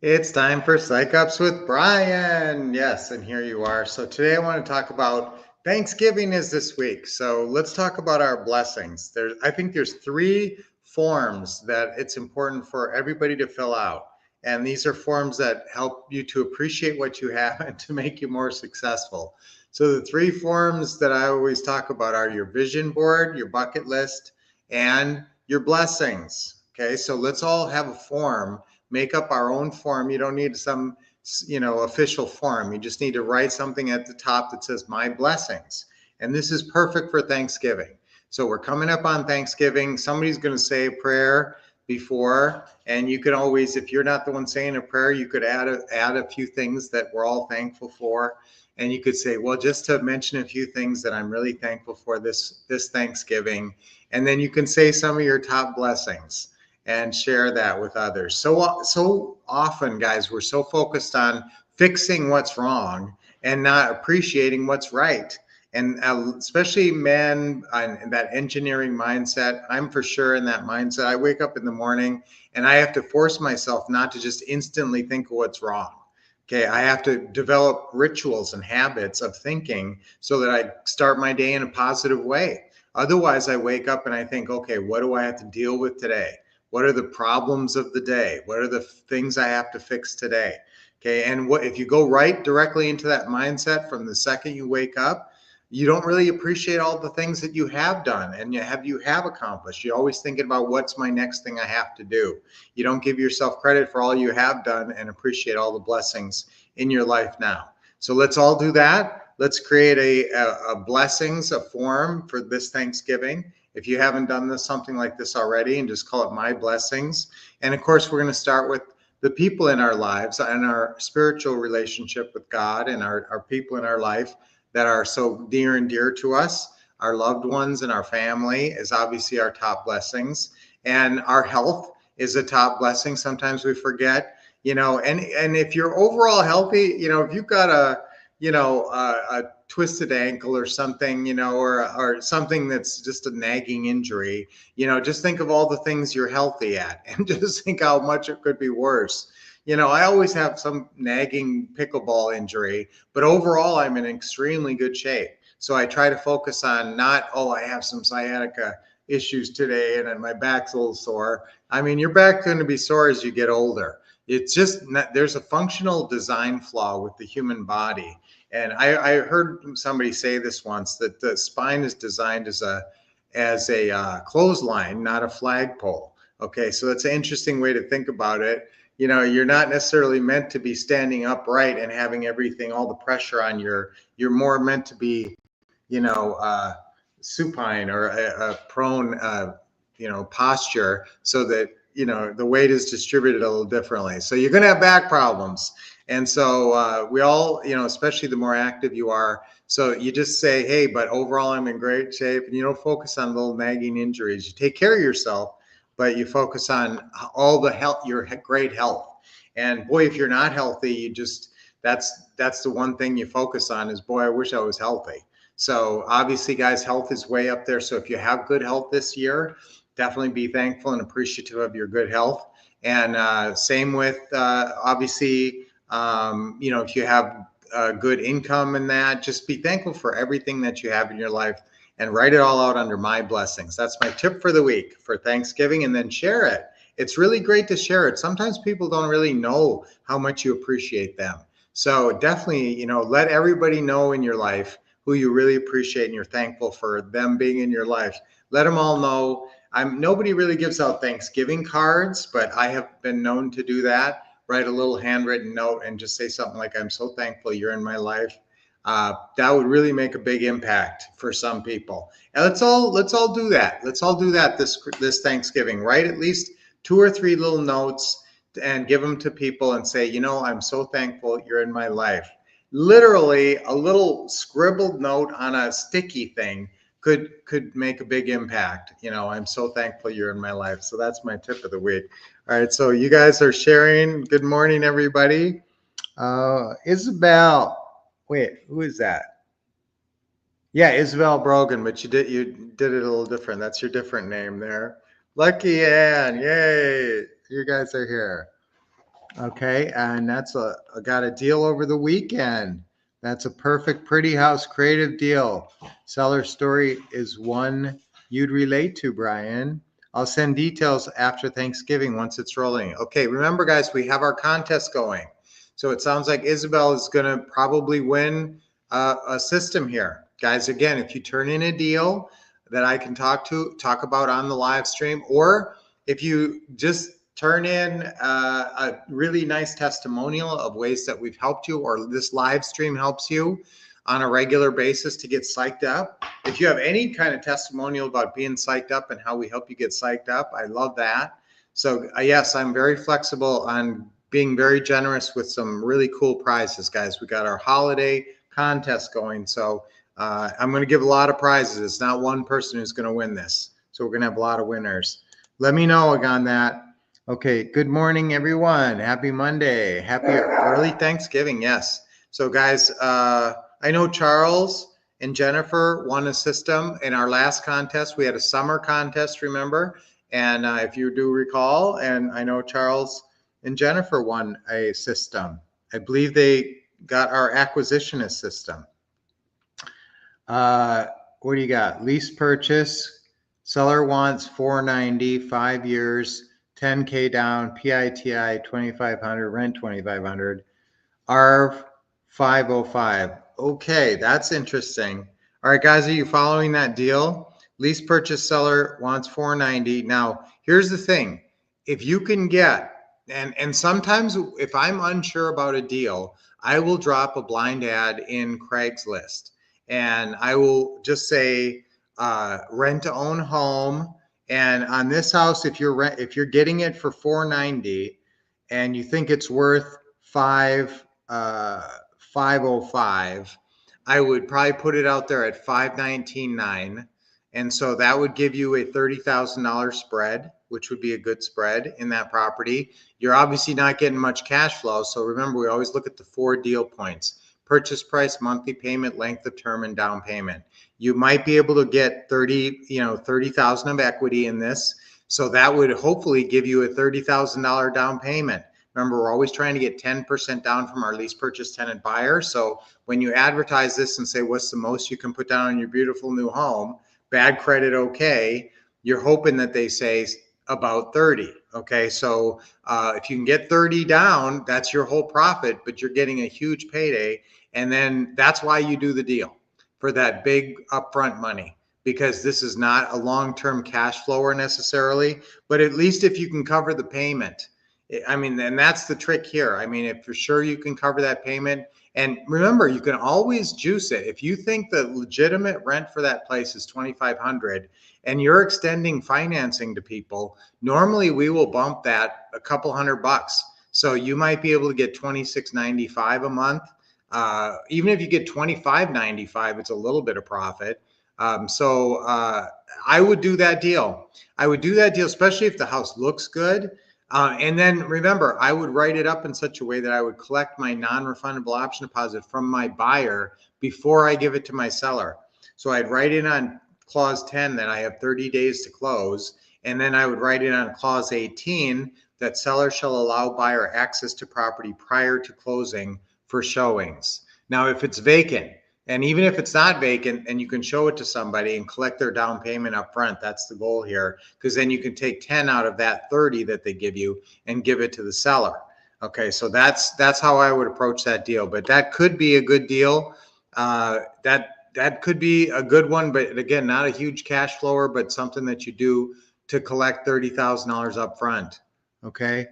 It's time for Psych Ups with Brian. Yes, and here you are. So today I want to talk about Thanksgiving is this week. So let's talk about our blessings. I think there's three forms that it's important for everybody to fill out. And these are forms that help you to appreciate what you have and to make you more successful. So the three forms that I always talk about are your vision board, your bucket list, and your blessings. Okay, so let's all have a form, make up our own form. You don't need some, official form. You just need to write something at the top that says my blessings. And this is perfect for Thanksgiving. So we're coming up on Thanksgiving. Somebody's going to say a prayer before, and you can always, if you're not the one saying a prayer, you could add a few things that we're all thankful for. And you could say, well, just to mention a few things that I'm really thankful for this Thanksgiving. And then you can say some of your top blessings and share that with others. So often, guys, we're so focused on fixing what's wrong and not appreciating what's right. And especially men in that engineering mindset, I'm for sure in that mindset. I wake up in the morning and I have to force myself not to just instantly think of what's wrong. Okay, I have to develop rituals and habits of thinking so that I start my day in a positive way. Otherwise, I wake up and I think, okay, what do I have to deal with today? What are the problems of the day? What are the things I have to fix today? Okay, and what if you go right directly into that mindset from the second you wake up, you don't really appreciate all the things that you have done and you have accomplished. You're always thinking about what's my next thing I have to do. You don't give yourself credit for all you have done and appreciate all the blessings in your life now. So let's all do that. Let's create a blessings, a form for this Thanksgiving. If you haven't done this, something like this already, and just call it my blessings. And of course, we're going to start with the people in our lives and our spiritual relationship with God and our people in our life that are so near and dear to us. Our loved ones and our family is obviously our top blessings, and our health is a top blessing. Sometimes we forget, and if you're overall healthy, if you've got a twisted ankle or something, or something that's just a nagging injury, just think of all the things you're healthy at and just think how much it could be worse. I always have some nagging pickleball injury, but overall, I'm in extremely good shape. So I try to focus on not, oh, I have some sciatica issues today and my back's a little sore. I mean, your back's going to be sore as you get older. It's just not, there's a functional design flaw with the human body. And I heard somebody say this once, that the spine is designed as a clothesline, not a flagpole. Okay, so that's an interesting way to think about it. You're not necessarily meant to be standing upright and having everything, all the pressure on you're more meant to be, you know, uh, supine or a prone, posture, so that, the weight is distributed a little differently. So you're going to have back problems. And so we all, especially the more active you are. So you just say, hey, but overall I'm in great shape. And you don't focus on little nagging injuries. You take care of yourself, but you focus on all the health, your great health. And boy, if you're not healthy, that's the one thing you focus on is, boy, I wish I was healthy. So obviously, guys, health is way up there. So if you have good health this year, definitely be thankful and appreciative of your good health. And same with obviously, if you have good income and that, just be thankful for everything that you have in your life and write it all out under my blessings. That's my tip for the week for Thanksgiving, and then share it. It's really great to share it. Sometimes people don't really know how much you appreciate them. So definitely, let everybody know in your life who you really appreciate and you're thankful for them being in your life. Let them all know. Nobody really gives out Thanksgiving cards, but I have been known to do that. Write a little handwritten note and just say something like, I'm so thankful you're in my life. That would really make a big impact for some people. And let's all do that. Let's all do that this Thanksgiving. Write at least 2 or 3 little notes and give them to people and say, I'm so thankful you're in my life. Literally, a little scribbled note on a sticky thing could make a big impact. I'm so thankful you're in my life. So that's my tip of the week. All right, so you guys are sharing. Good morning, everybody. Isabel. Wait, who is that? Yeah, Isabel Brogan, but you did it a little different. That's your different name there. Lucky Ann, yay! You guys are here. Okay, and that's I got a deal over the weekend. That's a perfect pretty house creative deal. Seller story is one you'd relate to, Brian. I'll send details after Thanksgiving once it's rolling. Okay, remember guys, we have our contest going. So it sounds like Isabel is going to probably win a system here. Guys, again, if you turn in a deal that I can talk about on the live stream, or if you just turn in a really nice testimonial of ways that we've helped you, or this live stream helps you on a regular basis to get psyched up. If you have any kind of testimonial about being psyched up and how we help you get psyched up, I love that. So yes, I'm very flexible on being very generous with some really cool prizes, guys. We got our holiday contest going. So I'm going to give a lot of prizes. It's not one person who's going to win this. So we're going to have a lot of winners. Let me know on that. Okay, good morning, everyone. Happy Monday. Happy early Thanksgiving. Yes. So, guys, I know Charles and Jennifer won a system in our last contest. We had a summer contest, remember? And if you do recall, and I know Charles and Jennifer won a system. I believe they got our acquisitionist system. What do you got? Lease purchase. Seller wants $490, 5 years, $10K down, PITI 2,500, rent 2,500, ARV 505. Okay, that's interesting. All right, guys, are you following that deal? Lease purchase seller wants $490. Now, here's the thing. If you can get, and sometimes if I'm unsure about a deal, I will drop a blind ad in Craigslist, and I will just say rent to own home. And on this house, if you're getting it for $490 and you think it's worth 505, I would probably put it out there at 519.9, and so that would give you a $30,000 spread, which would be a good spread in that property. You're obviously not getting much cash flow, so remember, we always look at the 4 deal points: purchase price, monthly payment, length of term, and down payment. You might be able to get 30,000 of equity in this, so that would hopefully give you a $30,000 down payment. Remember, we're always trying to get 10% down from our lease purchase tenant buyer. So when you advertise this and say, what's the most you can put down on your beautiful new home, bad credit, okay, you're hoping that they say about 30. Okay, so if you can get 30 down, that's your whole profit, but you're getting a huge payday. And then that's why you do the deal, for that big upfront money, because this is not a long-term cash flower necessarily, but at least if you can cover the payment. I mean, and that's the trick here. I mean, if you're sure you can cover that payment, and remember, you can always juice it. If you think the legitimate rent for that place is 2,500 and you're extending financing to people, normally we will bump that a couple $100. So you might be able to get $26.95 a month. Even if you get $25.95, it's a little bit of profit. So I would do that deal. I would do that deal, especially if the house looks good. And then remember, I would write it up in such a way that I would collect my non-refundable option deposit from my buyer before I give it to my seller. So I'd write in on clause 10 that I have 30 days to close. And then I would write in on clause 18 that seller shall allow buyer access to property prior to closing for showings. Now, if it's vacant, and even if it's not vacant and you can show it to somebody and collect their down payment up front, that's the goal here, because then you can take 10 out of that 30 that they give you and give it to the seller. Okay, so that's how I would approach that deal. But that could be a good deal. That could be a good one, but again, not a huge cash flower, but something that you do to collect $30,000 up front. Okay.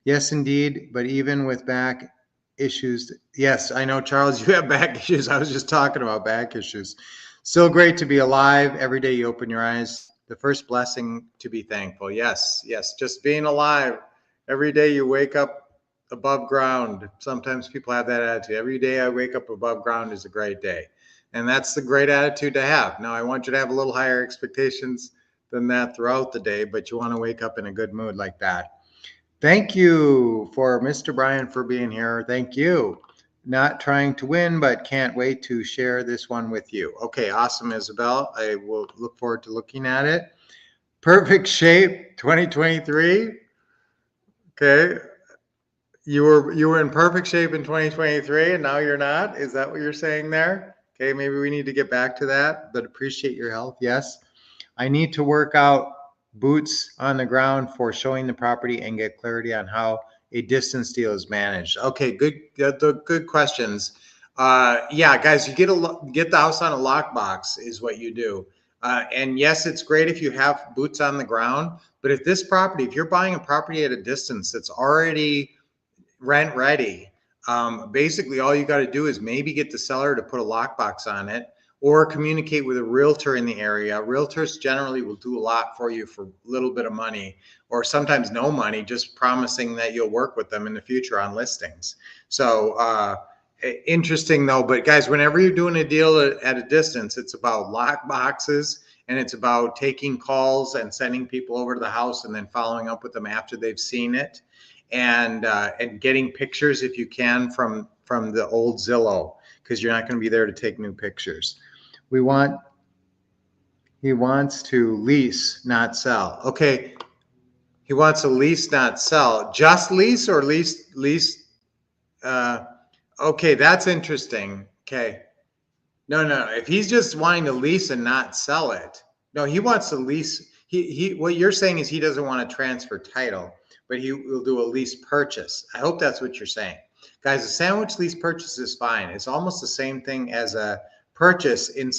Yes, indeed. But even with back issues, yes, I know, Charles, you have back issues. I was just talking about back issues. Still great to be alive. Every day you open your eyes, the first blessing to be thankful. Yes, yes, just being alive. Every day you wake up above ground. Sometimes people have that attitude. Every day I wake up above ground is a great day. And that's the great attitude to have. Now, I want you to have a little higher expectations than that throughout the day, but you want to wake up in a good mood like that. Thank you for Mr. Brian for being here. Thank you. Not trying to win, but can't wait to share this one with you. Okay, awesome, Isabel. I will look forward to looking at it. Perfect shape 2023. Okay. you were in perfect shape in 2023 and now you're not? Is that what you're saying there? Okay, maybe we need to get back to that, but appreciate your health. Yes. I need to work out boots on the ground for showing the property and get clarity on how a distance deal is managed. Okay, good questions. Yeah, guys, you get the house on a lockbox is what you do. And yes, it's great if you have boots on the ground, but if you're buying a property at a distance that's already rent ready. Basically, all you got to do is maybe get the seller to put a lockbox on it or communicate with a realtor in the area. Realtors generally will do a lot for you for a little bit of money or sometimes no money, just promising that you'll work with them in the future on listings. So, interesting though, but guys, whenever you're doing a deal at a distance, it's about lock boxes and it's about taking calls and sending people over to the house and then following up with them after they've seen it and getting pictures if you can from the old Zillow because you're not going to be there to take new pictures. He wants to lease, not sell. Okay, he wants to lease, not sell. Just lease or lease? Okay, that's interesting. Okay, no. If he's just wanting to lease and not sell it, no, he wants to lease. He what you're saying is he doesn't want to transfer title, but he will do a lease purchase. I hope that's what you're saying. Guys, a sandwich lease purchase is fine. It's almost the same thing as a purchase in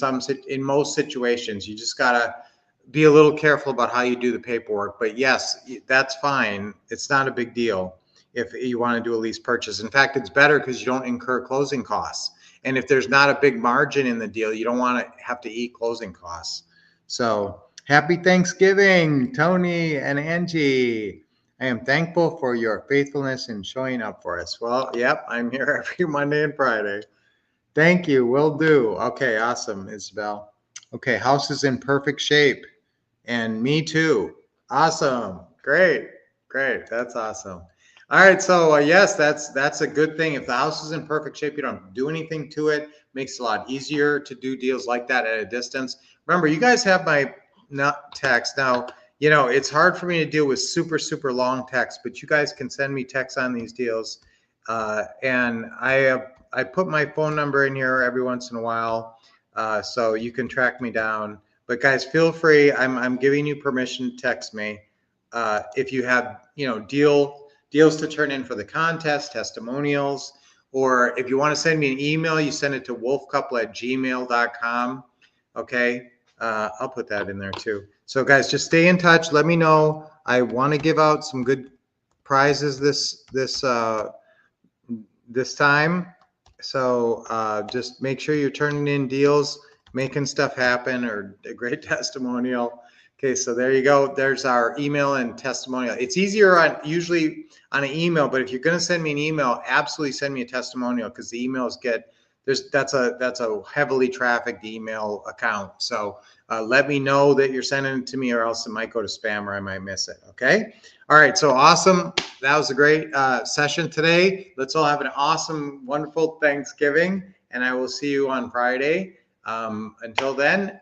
most situations. You just gotta be a little careful about how you do the paperwork. But yes, that's fine. It's not a big deal if you want to do a lease purchase. In fact, it's better because you don't incur closing costs. And if there's not a big margin in the deal, you don't want to have to eat closing costs. So happy Thanksgiving, Tony and Angie. I am thankful for your faithfulness in showing up for us. Well, yep, I'm here every Monday and Friday. Thank you. Will do. Okay, awesome, Isabel. Okay, house is in perfect shape. And me too. Awesome. Great. That's awesome. All right, so yes, that's a good thing. If the house is in perfect shape, you don't have to do anything to it. Makes it a lot easier to do deals like that at a distance. Remember, you guys have my text now. You know, it's hard for me to deal with super long text, but you guys can send me texts on these deals. And I put my phone number in here every once in a while, so you can track me down. But guys, feel free. I'm giving you permission to text me if you have deals to turn in for the contest, testimonials, or if you want to send me an email, you send it to wolfcouple@gmail.com. Okay, I'll put that in there too. So guys, just stay in touch. Let me know. I want to give out some good prizes this time. So just make sure you're turning in deals, making stuff happen, or a great testimonial. Okay, so there you go. There's our email and testimonial. It's easier usually on an email, but if you're going to send me an email, absolutely send me a testimonial because the emails that's a heavily trafficked email account. So let me know that you're sending it to me, or else it might go to spam or I might miss it. Okay. All right. So awesome. That was a great session today. Let's all have an awesome, wonderful Thanksgiving, and I will see you on Friday. Until then,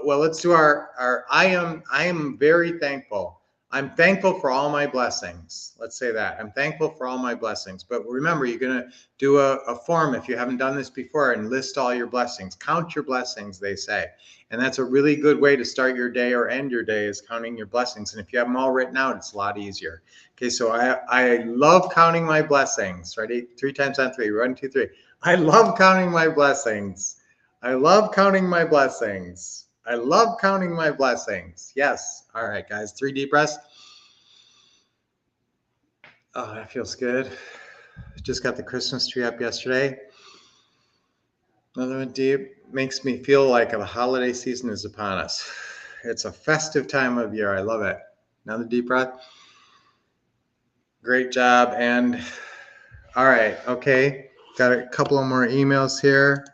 well, let's do our I am very thankful. I'm thankful for all my blessings. Let's say that. I'm thankful for all my blessings. But remember, you're going to do a form if you haven't done this before and list all your blessings. Count your blessings, they say. And that's a really good way to start your day or end your day, is counting your blessings. And if you have them all written out, it's a lot easier. Okay, so I love counting my blessings. Ready? 3 times on 3. 1, 2, 3. I love counting my blessings. I love counting my blessings. I love counting my blessings. Yes. All right, guys. 3 deep breaths. Oh, that feels good. Just got the Christmas tree up yesterday. Another one deep. Makes me feel like the holiday season is upon us. It's a festive time of year. I love it. Another deep breath. Great job. And all right. Okay. Got a couple of more emails here.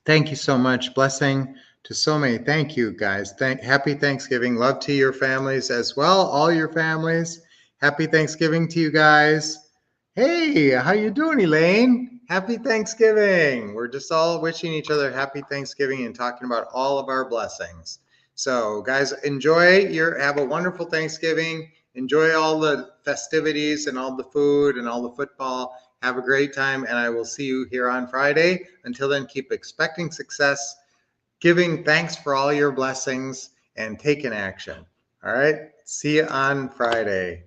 Thank you so much. Blessing to so many. Thank you, guys. Happy Thanksgiving. Love to your families as well. All your families. Happy Thanksgiving to you guys. Hey, how you doing, Elaine? Happy Thanksgiving. We're just all wishing each other happy Thanksgiving and talking about all of our blessings. So, guys, have a wonderful Thanksgiving. enjoy all the festivities and all the food and all the football. Have a great time, and I will see you here on Friday. Until then, keep expecting success, giving thanks for all your blessings, and taking action. All right, see you on Friday.